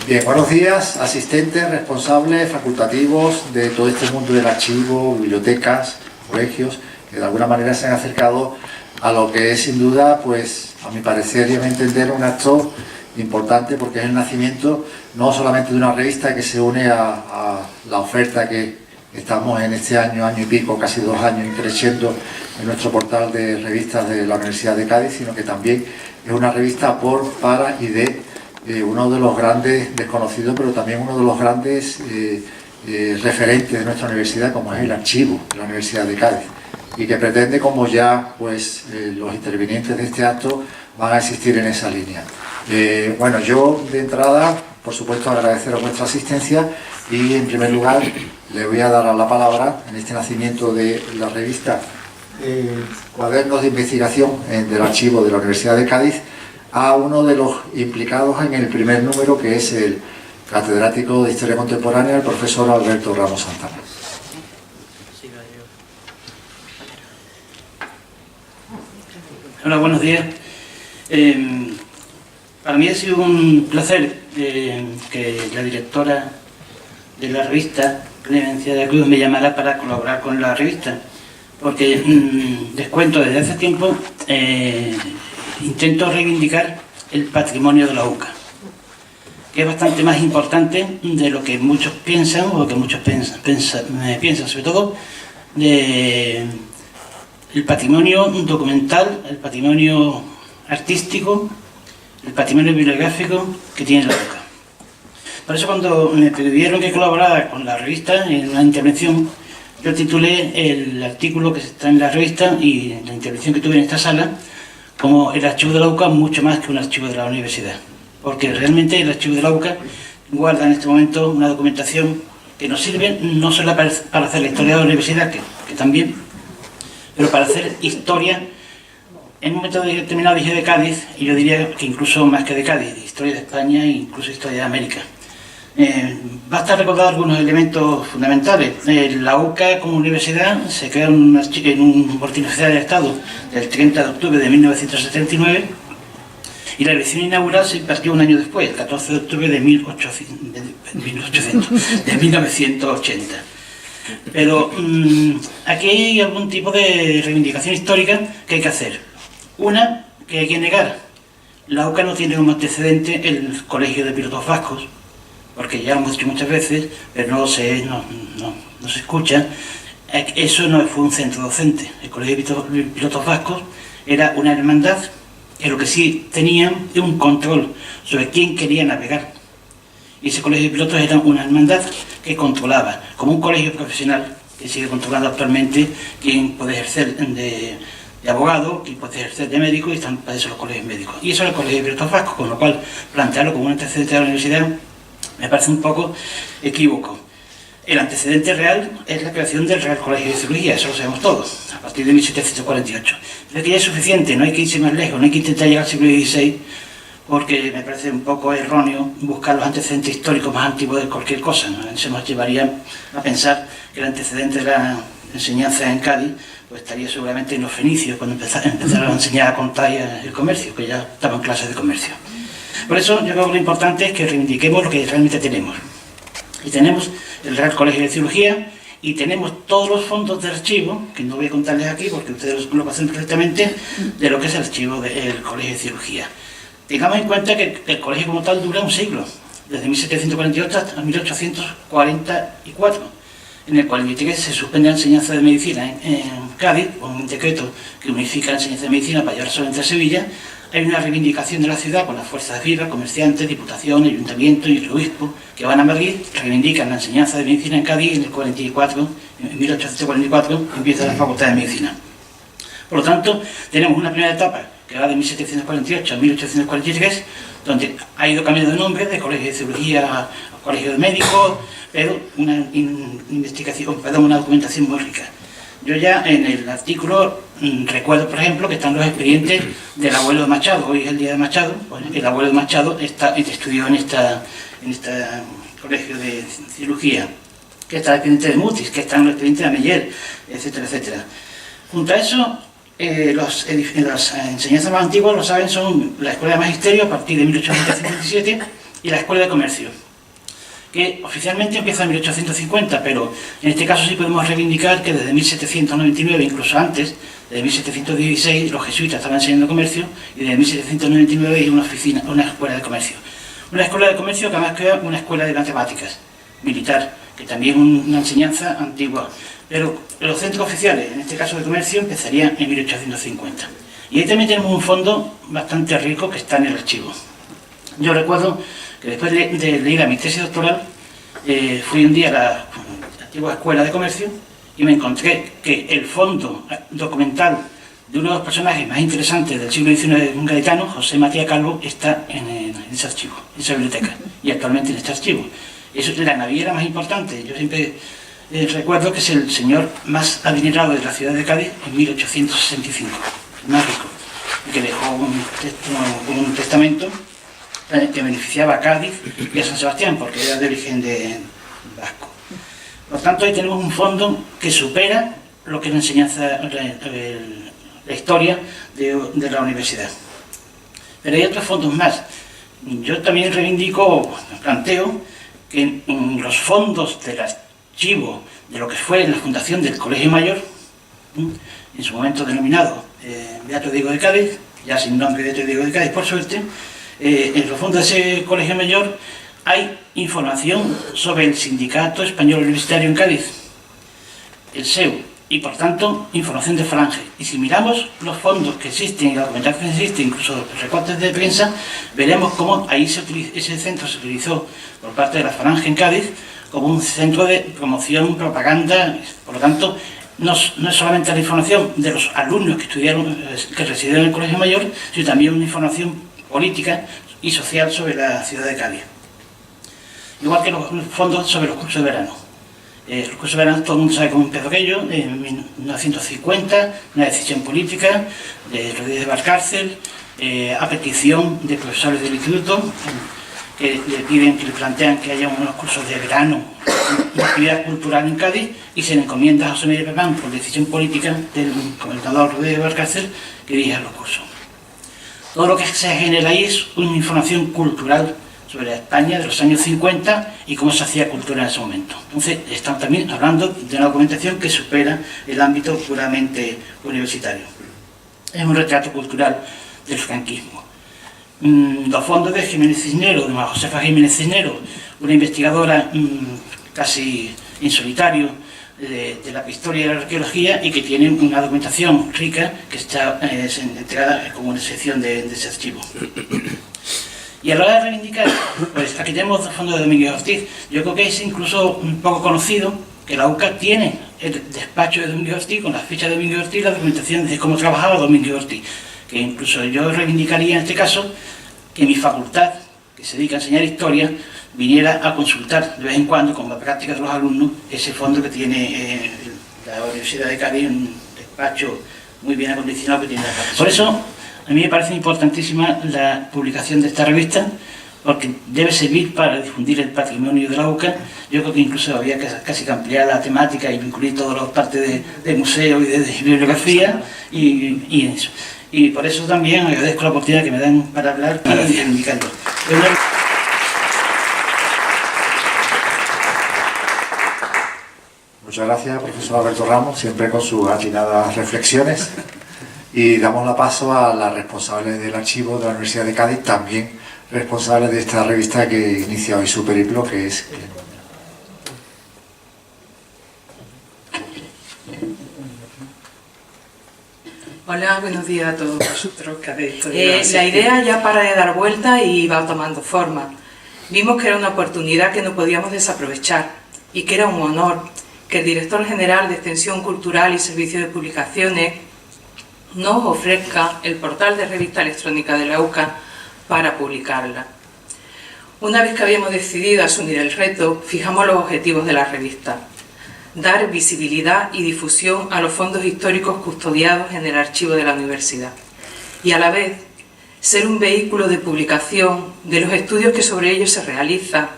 Bien, buenos días, asistentes, responsables, facultativos de todo este mundo del archivo, bibliotecas, colegios, que de alguna manera se han acercado a lo que es sin duda, pues a mi parecer y a mi entender, un acto importante porque es el nacimiento no solamente de una revista que se une a la oferta que estamos en este año, año y pico, casi 2 años creciendo en nuestro portal de revistas de la Universidad de Cádiz, sino que también es una revista por, para y de uno de los grandes desconocidos, pero también uno de los grandes referentes de nuestra universidad, como es el archivo de la Universidad de Cádiz, y que pretende, como ya pues los intervinientes de este acto van a existir en esa línea. Bueno, yo de entrada, por supuesto, agradeceros vuestra asistencia y en primer lugar le voy a dar la palabra en este nacimiento de la revista Cuadernos de Investigación del Archivo de la Universidad de Cádiz a uno de los implicados en el primer número, que es el catedrático de Historia Contemporánea, el profesor Alberto Ramos Santana. Hola, buenos días. Para mí ha sido un placer que la directora de la revista, Clemencia de la Cruz, me llamara para colaborar con la revista, porque les cuento, desde hace tiempo intento reivindicar el patrimonio de la UCA, que es bastante más importante de lo que muchos piensan, o lo que muchos piensan, sobre todo de el patrimonio documental, el patrimonio artístico, el patrimonio bibliográfico que tiene la UCA. Por eso, cuando me pidieron que colaborara con la revista en una intervención, yo titulé el artículo que está en la revista y la intervención que tuve en esta sala como el archivo de la UCA mucho más que un archivo de la universidad, porque realmente el archivo de la UCA guarda en este momento una documentación que nos sirve no solo para hacer la historia de la universidad, que también, pero para hacer historia en un momento determinado, dije de Cádiz, y yo diría que incluso más que de Cádiz, de historia de España e incluso historia de América. Basta recordar algunos elementos fundamentales. La UCA como universidad se crea en un boletín oficial del Estado del 30 de octubre de 1979 y la elección inaugural se impartió un año después, el 14 de octubre de 1980. Pero aquí hay algún tipo de reivindicación histórica que hay que hacer. Una, que hay que negar. La UCA no tiene como antecedente el Colegio de Pilotos Vascos, porque ya lo hemos dicho muchas veces, pero no se escucha. Eso no fue un centro docente. El Colegio de Pilotos Vascos era una hermandad que lo que sí tenían era un control sobre quién quería navegar. Y ese colegio de pilotos era una hermandad que controlaba, como un colegio profesional que sigue controlando actualmente quién puede ejercer de abogado, quién puede ejercer de médico, y están para eso los colegios médicos. Y eso era el Colegio de Pilotos Vascos, con lo cual plantearlo como un antecedente de la universidad me parece un poco equívoco. El antecedente real es la creación del Real Colegio de Cirugía, eso lo sabemos todos, a partir de 1748. Pero que ya es suficiente, no hay que irse más lejos, no hay que intentar llegar al siglo XVI, porque me parece un poco erróneo buscar los antecedentes históricos más antiguos de cualquier cosa, ¿no? Eso nos llevaría a pensar que el antecedente de la enseñanza en Cádiz pues estaría seguramente en los fenicios, cuando empezaron a enseñar a contar el comercio, que ya estaban en clases de comercio. Por eso yo creo que lo importante es que reivindiquemos lo que realmente tenemos. Y tenemos el Real Colegio de Cirugía y tenemos todos los fondos de archivo, que no voy a contarles aquí porque ustedes lo conocen perfectamente, de lo que es el archivo del Colegio de Cirugía. Tengamos en cuenta que el colegio como tal dura un siglo, desde 1748 hasta 1844, en el cual se suspende la enseñanza de medicina en Cádiz, con un decreto que unifica la enseñanza de medicina para llevar solamente a Sevilla. Hay una reivindicación de la ciudad con las fuerzas vivas, comerciantes, diputación, ayuntamiento y el obispo, que van a Madrid, reivindican la enseñanza de medicina en Cádiz, y en el 44, en 1844, empieza la Facultad de Medicina. Por lo tanto, tenemos una primera etapa que va de 1748 a 1843, donde ha ido cambiando de nombre, de colegio de cirugía a colegio de médicos, pero una una documentación muy rica. Yo ya en el artículo recuerdo, por ejemplo, que están los expedientes del abuelo de Machado. Hoy es el día de Machado. Bueno, el abuelo de Machado estudió en este colegio de cirugía, que está el expediente de Mutis, que está en el expediente de Ameller, etcétera, etcétera. Junto a eso, las enseñanzas más antiguas, lo saben, son la Escuela de Magisterio a partir de 1857 y la Escuela de Comercio, que oficialmente empieza en 1850, pero en este caso sí podemos reivindicar que desde 1799, incluso antes, desde 1716, los jesuitas estaban enseñando comercio, y desde 1799 hay una escuela de comercio. Una escuela de comercio que además crea una escuela de matemáticas, militar, que también es una enseñanza antigua. Pero los centros oficiales, en este caso de comercio, empezarían en 1850. Y ahí también tenemos un fondo bastante rico que está en el archivo. Yo recuerdo que después de leer mi tesis doctoral, fui un día a la antigua escuela de comercio y me encontré que el fondo documental de uno de los personajes más interesantes del siglo XIX, un gaditano, José Matías Calvo, está en ese archivo, en esa biblioteca, y actualmente en este archivo. Eso es la naviera más importante. Yo siempre recuerdo que es el señor más adinerado de la ciudad de Cádiz en 1865, el más rico, y que dejó un testamento que beneficiaba a Cádiz y a San Sebastián, porque era de origen vasco. Por tanto, ahí tenemos un fondo que supera lo que es la enseñanza, la historia de la universidad. Pero hay otros fondos más. Yo también planteo que en los fondos del archivo de lo que fue la fundación del Colegio Mayor, en su momento denominado Beato Diego de Cádiz, ya sin nombre Beato Diego de Cádiz por suerte, en los fondos de ese Colegio Mayor hay información sobre el Sindicato Español Universitario en Cádiz, el SEU, y por tanto información de Falange. Y si miramos los fondos que existen y la documentación que existe, incluso los recortes de prensa, veremos cómo ahí ese centro se utilizó por parte de la Falange en Cádiz como un centro de promoción, propaganda. Por lo tanto, no es solamente la información de los alumnos que estudiaron, que residieron en el Colegio Mayor, sino también una información política y social sobre la ciudad de Cádiz. Igual que los fondos sobre los cursos de verano. Los cursos de verano, todo el mundo sabe cómo empezó aquello, en 1950, una decisión política de Rodríguez de Valcárcel, a petición de profesores del instituto, que le plantean que haya unos cursos de verano, una actividad cultural en Cádiz, y se le encomienda a José María Pepán, por decisión política del gobernador Rodríguez de Valcárcel, que dirija los cursos. Todo lo que se genera ahí es una información cultural sobre la España de los años 50 y cómo se hacía cultura en ese momento. Entonces, estamos también hablando de una documentación que supera el ámbito puramente universitario. Es un retrato cultural del franquismo. Los fondos de Jiménez Cisneros, de María Josefa Jiménez Cisneros, una investigadora casi en solitario de la historia y la arqueología, y que tiene una documentación rica que está entregada como una sección de ese archivo. Y a la hora de reivindicar, pues aquí tenemos el fondo de Domínguez Ortiz. Yo creo que es incluso un poco conocido que la UCA tiene el despacho de Domínguez Ortiz, con las fichas de Domínguez Ortiz, la documentación de cómo trabajaba Domínguez Ortiz. Que incluso yo reivindicaría en este caso que mi facultad, que se dedica a enseñar historia, viniera a consultar de vez en cuando, con la práctica de los alumnos, ese fondo que tiene la Universidad de Cádiz, un despacho muy bien acondicionado que tiene la casa. Por eso, a mí me parece importantísima la publicación de esta revista, porque debe servir para difundir el patrimonio de la UCA. Yo creo que incluso había casi que ampliar la temática y incluir todas las partes de museo y de bibliografía y eso. Y por eso también agradezco la oportunidad que me dan para hablar y reivindicarlo. Muchas gracias, profesor Alberto Ramos, siempre con sus atinadas reflexiones. Y damos la paso a la responsable del archivo de la Universidad de Cádiz, también responsable de esta revista que inicia hoy su periplo, que es... Hola, buenos días a todos vosotros. La idea ya para de dar vuelta y va tomando forma. Vimos que era una oportunidad que no podíamos desaprovechar y que era un honor que el director general de Extensión Cultural y Servicio de Publicaciones nos ofrezca el portal de revista electrónica de la UCA para publicarla. Una vez que habíamos decidido asumir el reto, fijamos los objetivos de la revista: dar visibilidad y difusión a los fondos históricos custodiados en el archivo de la universidad y a la vez ser un vehículo de publicación de los estudios que sobre ellos se realizan,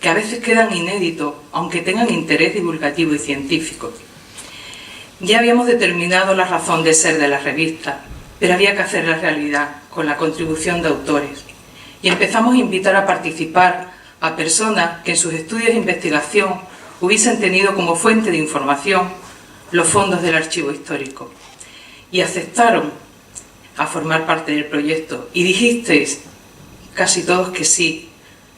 que a veces quedan inéditos, aunque tengan interés divulgativo y científico. Ya habíamos determinado la razón de ser de la revista, pero había que hacerla realidad con la contribución de autores. y empezamos a invitar a participar a personas que en sus estudios de investigación hubiesen tenido como fuente de información los fondos del archivo histórico. Y aceptaron a formar parte del proyecto y dijisteis casi todos que sí.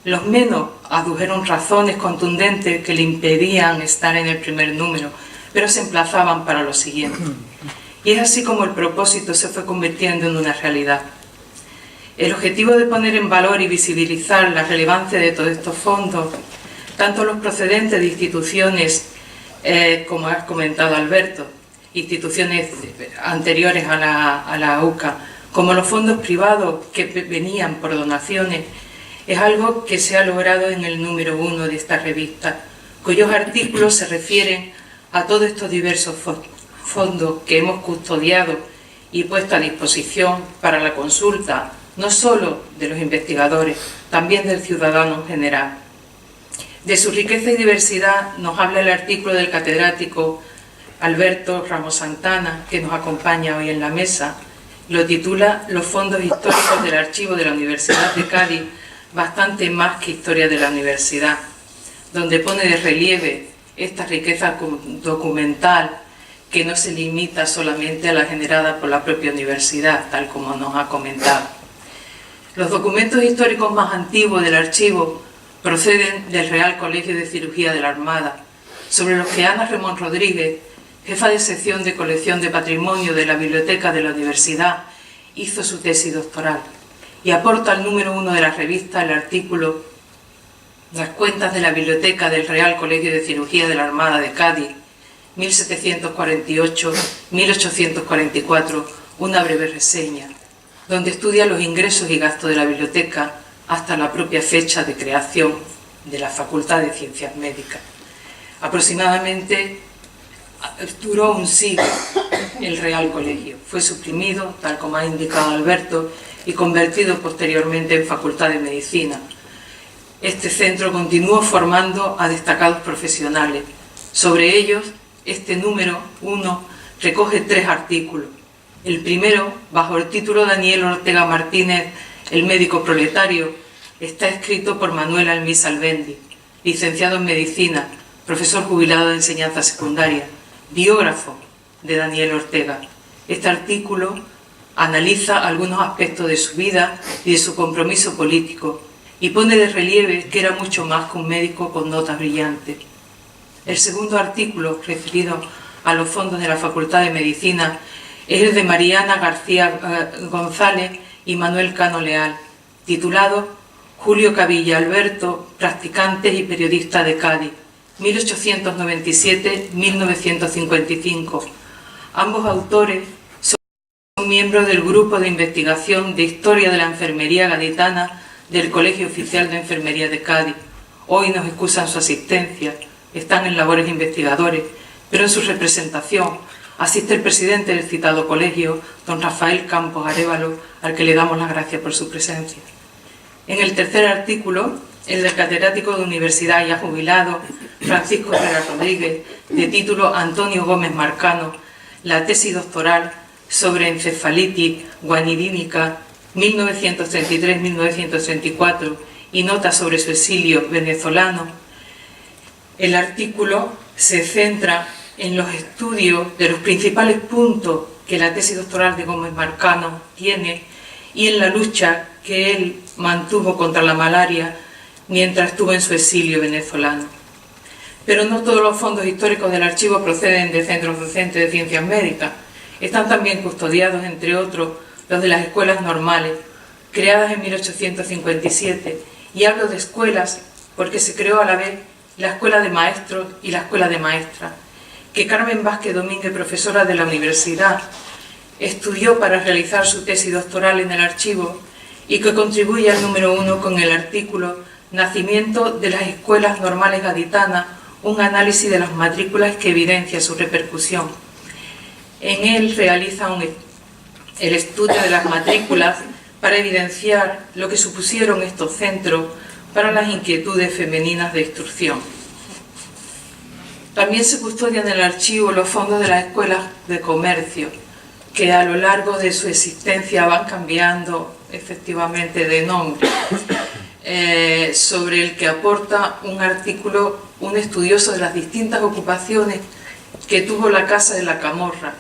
Los menos adujeron razones contundentes que le impedían estar en el primer número, pero se emplazaban para lo siguiente. Y es así como el propósito se fue convirtiendo en una realidad. El objetivo de poner en valor y visibilizar la relevancia de todos estos fondos, tanto los procedentes de instituciones, como has comentado Alberto, instituciones anteriores a la UCA, como los fondos privados que venían por donaciones, es algo que se ha logrado en el número 1 de esta revista, cuyos artículos se refieren a todos estos diversos fondos que hemos custodiado y puesto a disposición para la consulta, no solo de los investigadores, también del ciudadano en general. De su riqueza y diversidad nos habla el artículo del catedrático Alberto Ramos Santana, que nos acompaña hoy en la mesa. Lo titula Los fondos históricos del archivo de la Universidad de Cádiz, bastante más que historia de la universidad, donde pone de relieve esta riqueza documental que no se limita solamente a la generada por la propia universidad, tal como nos ha comentado. Los documentos históricos más antiguos del archivo proceden del Real Colegio de Cirugía de la Armada, sobre los que Ana Ramón Rodríguez, jefa de sección de colección de patrimonio de la Biblioteca de la Universidad, hizo su tesis doctoral, y aporta al número 1 de la revista el artículo Las cuentas de la Biblioteca del Real Colegio de Cirugía de la Armada de Cádiz, 1748-1844, una breve reseña, donde estudia los ingresos y gastos de la biblioteca hasta la propia fecha de creación de la Facultad de Ciencias Médicas. Aproximadamente duró un siglo el Real Colegio. Fue suprimido, tal como ha indicado Alberto, y convertido posteriormente en Facultad de Medicina. Este centro continuó formando a destacados profesionales. Sobre ellos, este número 1 recoge 3 artículos. El primero, bajo el título Daniel Ortega Martínez, el médico proletario, está escrito por Manuel Almís Albendi, licenciado en Medicina, profesor jubilado de enseñanza secundaria, biógrafo de Daniel Ortega. Este artículo analiza algunos aspectos de su vida y de su compromiso político y pone de relieve que era mucho más que un médico con notas brillantes. El segundo artículo, referido a los fondos de la Facultad de Medicina, es el de Mariana García González y Manuel Cano Leal, titulado Julio Cavilla Alberto, practicante y periodista de Cádiz, 1897-1955. Ambos autores son miembros del Grupo de Investigación de Historia de la Enfermería Gaditana del Colegio Oficial de Enfermería de Cádiz. Hoy nos excusan su asistencia, están en labores investigadores, pero en su representación asiste el presidente del citado colegio, don Rafael Campos Arévalo, al que le damos las gracias por su presencia. En el tercer artículo, el del catedrático de universidad ya jubilado, Francisco Herrera Rodríguez, de título Antonio Gómez Marcano, la tesis doctoral sobre encefalitis guanidínica 1933-1934 y notas sobre su exilio venezolano. El artículo se centra en los estudios de los principales puntos que la tesis doctoral de Gómez Marcano tiene y en la lucha que él mantuvo contra la malaria mientras estuvo en su exilio venezolano. Pero no todos los fondos históricos del archivo proceden de centros docentes de ciencias médicas. Están también custodiados, entre otros, los de las escuelas normales, creadas en 1857. Y hablo de escuelas porque se creó a la vez la Escuela de Maestros y la Escuela de Maestras, que Carmen Vázquez Domínguez, profesora de la universidad, estudió para realizar su tesis doctoral en el archivo y que contribuye al número 1 con el artículo Nacimiento de las Escuelas Normales Gaditanas, un análisis de las matrículas que evidencia su repercusión. En él realiza el estudio de las matrículas para evidenciar lo que supusieron estos centros para las inquietudes femeninas de instrucción. También se custodian en el archivo los fondos de las escuelas de comercio, que a lo largo de su existencia van cambiando efectivamente de nombre, sobre el que aporta un artículo un estudioso de las distintas ocupaciones que tuvo la Casa de la Camorra,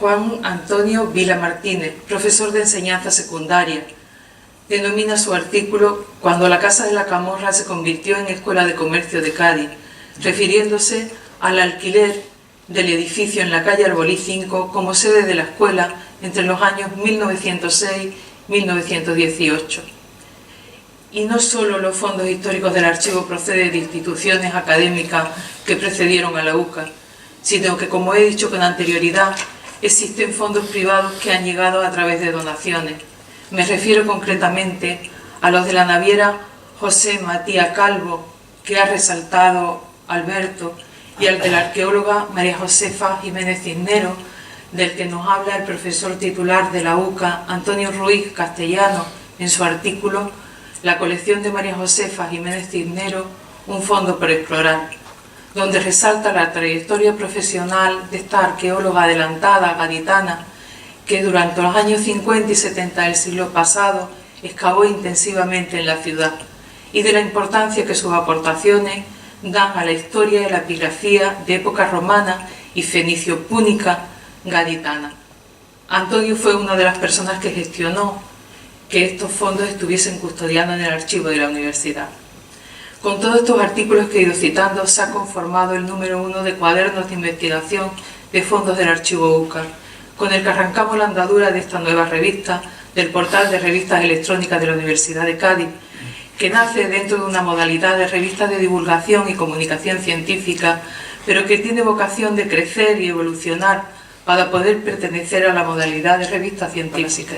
Juan Antonio Vila Martínez, profesor de enseñanza secundaria. Denomina su artículo "Cuando la Casa de la Camorra se convirtió en Escuela de Comercio de Cádiz", refiriéndose al alquiler del edificio en la calle Arbolí 5 como sede de la escuela entre los años 1906 y 1918. Y no solo los fondos históricos del archivo proceden de instituciones académicas que precedieron a la UCA, sino que, como he dicho con anterioridad, existen fondos privados que han llegado a través de donaciones. Me refiero concretamente a los de la naviera José Matías Calvo, que ha resaltado Alberto, y al de la arqueóloga María Josefa Jiménez Cisneros, del que nos habla el profesor titular de la UCA, Antonio Ruiz Castellano, en su artículo "La colección de María Josefa Jiménez Cisneros, un fondo por explorar", donde resalta la trayectoria profesional de esta arqueóloga adelantada gaditana, que durante los años 50 y 70 del siglo pasado excavó intensivamente en la ciudad, y de la importancia que sus aportaciones dan a la historia y la epigrafía de época romana y fenicio-púnica gaditana. Antonio fue una de las personas que gestionó que estos fondos estuviesen custodiando en el archivo de la universidad. Con todos estos artículos que he ido citando, se ha conformado el número 1 de cuadernos de investigación de fondos del archivo UCA, con el que arrancamos la andadura de esta nueva revista del portal de revistas electrónicas de la Universidad de Cádiz, que nace dentro de una modalidad de revistas de divulgación y comunicación científica, pero que tiene vocación de crecer y evolucionar para poder pertenecer a la modalidad de revista científica.